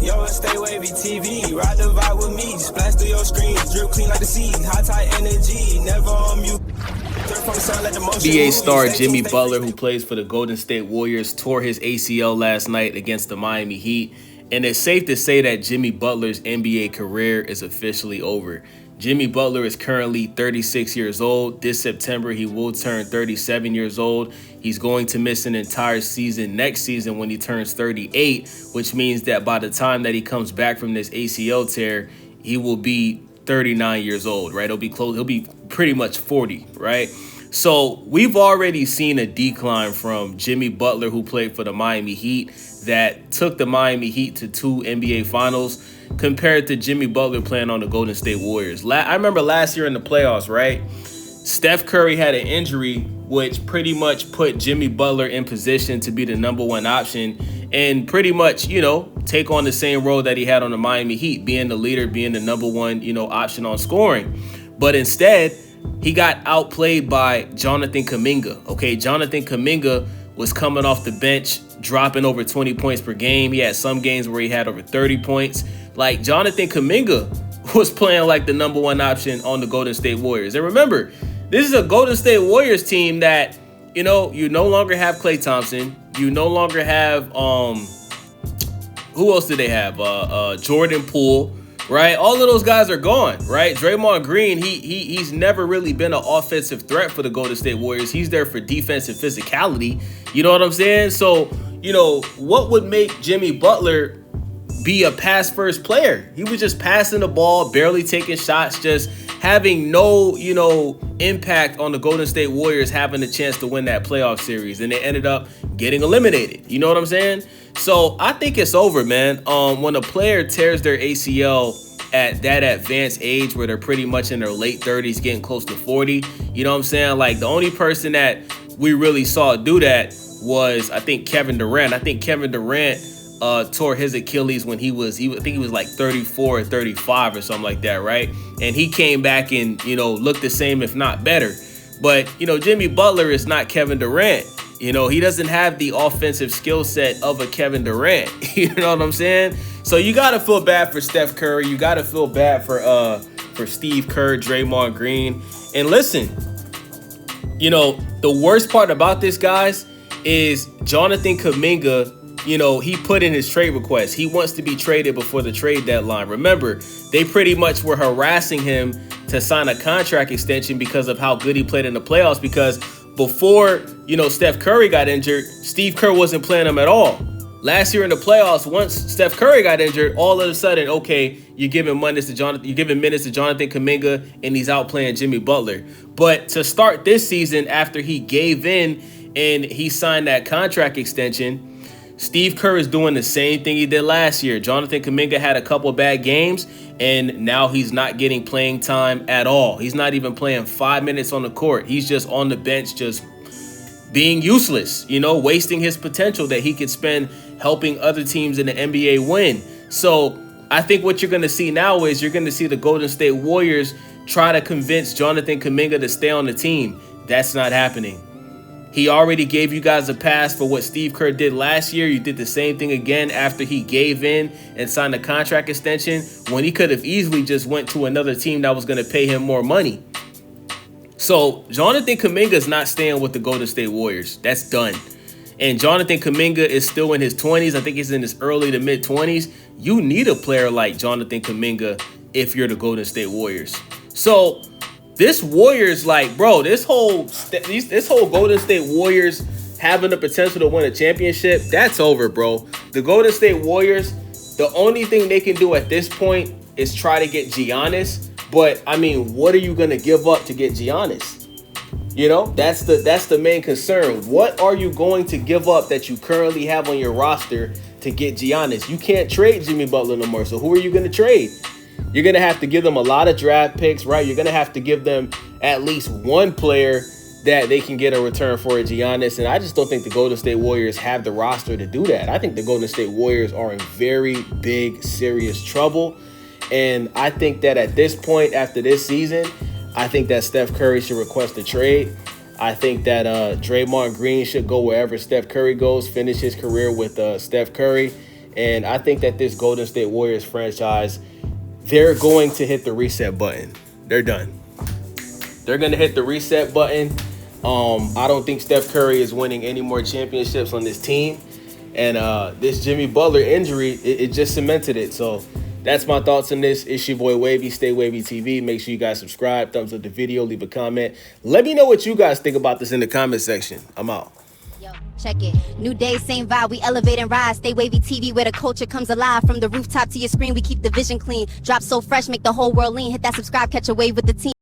Yo, stay wavy TV, ride the vibe with me, splash through your screen, drip clean like the sea, high tide energy, never on mute. NBA star Jimmy Butler, who plays for the Golden State Warriors, tore his ACL last night against the Miami Heat, and it's safe to say that Jimmy Butler's NBA career is officially over. Jimmy Butler is currently 36 years old. This September, he will turn 37 years old. He's going to miss an entire season next season when he turns 38, which means that by the time that he comes back from this ACL tear, he will be 39 years old, right? He'll be close. He'll be pretty much 40, right? So we've already seen a decline from Jimmy Butler, who played for the Miami Heat, that took the Miami Heat to 2 NBA Finals, compared to Jimmy Butler playing on the Golden State Warriors. I remember last year in the playoffs, right? Steph Curry had an injury, which pretty much put Jimmy Butler in position to be the number one option and pretty much, take on the same role that he had on the Miami Heat, being the leader, being the number one, option on scoring. But instead, he got outplayed by Jonathan Kuminga. Okay, Jonathan Kuminga was coming off the bench, dropping over 20 points per game. He had some games where he had over 30 points. Like, Jonathan Kuminga was playing like the number one option on the Golden State Warriors. And remember, this is a Golden State Warriors team that, you no longer have Klay Thompson. You no longer have, who else do they have? Jordan Poole, right? All of those guys are gone, right? Draymond Green, he's never really been an offensive threat for the Golden State Warriors. He's there for defensive physicality. You know what I'm saying? So, what would make Jimmy Butler be a pass-first player? He was just passing the ball, barely taking shots, just having no, impact on the Golden State Warriors having a chance to win that playoff series. And they ended up getting eliminated. You know what I'm saying? So I think it's over, man. When a player tears their ACL at that advanced age where they're pretty much in their late 30s, getting close to 40, you know what I'm saying? Like, the only person that we really saw do that was, I think, Kevin Durant. I think Kevin Durant tore his Achilles when I think he was like 34 or 35 or something like that, right? And he came back and, looked the same, if not better. But, Jimmy Butler is not Kevin Durant. He doesn't have the offensive skill set of a Kevin Durant. You know what I'm saying? So you got to feel bad for Steph Curry. You got to feel bad for Steve Kerr, Draymond Green. And listen, the worst part about this, guys, is Jonathan Kuminga. He put in his trade request. He wants to be traded before the trade deadline. Remember, they pretty much were harassing him to sign a contract extension because of how good he played in the playoffs. Because before, Steph Curry got injured, Steve Kerr wasn't playing him at all. Last year in the playoffs, once Steph Curry got injured, all of a sudden, okay, you're giving minutes to Jonathan Kuminga, and he's out playing Jimmy Butler. But to start this season, after he gave in and he signed that contract extension, Steve Kerr is doing the same thing he did last year. Jonathan Kuminga had a couple bad games, and now he's not getting playing time at all. He's not even playing 5 minutes on the court. He's just on the bench, just being useless, wasting his potential that he could spend helping other teams in the NBA win. So I think what you're going to see now is you're going to see the Golden State Warriors try to convince Jonathan Kuminga to stay on the team. That's not happening. He already gave you guys a pass for what Steve Kerr did last year. You did the same thing again after he gave in and signed a contract extension when he could have easily just went to another team that was going to pay him more money. So Jonathan Kuminga is not staying with the Golden State Warriors. That's done. And Jonathan Kuminga is still in his 20s. I think he's in his early to mid 20s. You need a player like Jonathan Kuminga if you're the Golden State Warriors. So this Warriors, this whole Golden State Warriors having the potential to win a championship, that's over, bro. The Golden State Warriors, the only thing they can do at this point is try to get Giannis. But, what are you going to give up to get Giannis? That's the main concern. What are you going to give up that you currently have on your roster to get Giannis? You can't trade Jimmy Butler no more. So who are you going to trade? You're going to have to give them a lot of draft picks, right? You're going to have to give them at least one player that they can get a return for Giannis. And I just don't think the Golden State Warriors have the roster to do that. I think the Golden State Warriors are in very big, serious trouble. And I think that at this point, after this season, I think that Steph Curry should request a trade. I think that Draymond Green should go wherever Steph Curry goes, finish his career with Steph Curry. And I think that this Golden State Warriors franchise, they're going to hit the reset button. They're done. They're going to hit the reset button. I don't think Steph Curry is winning any more championships on this team. And this Jimmy Butler injury, it just cemented it. So that's my thoughts on this. It's your boy Wavy, Stay Wavy TV. Make sure you guys subscribe, thumbs up the video, leave a comment. Let me know what you guys think about this in the comment section. I'm out. Yo, check it. New day, same vibe. We elevate and rise. Stay Wavy TV, where the culture comes alive. From the rooftop to your screen, we keep the vision clean. Drop so fresh, make the whole world lean. Hit that subscribe, catch a wave with the team.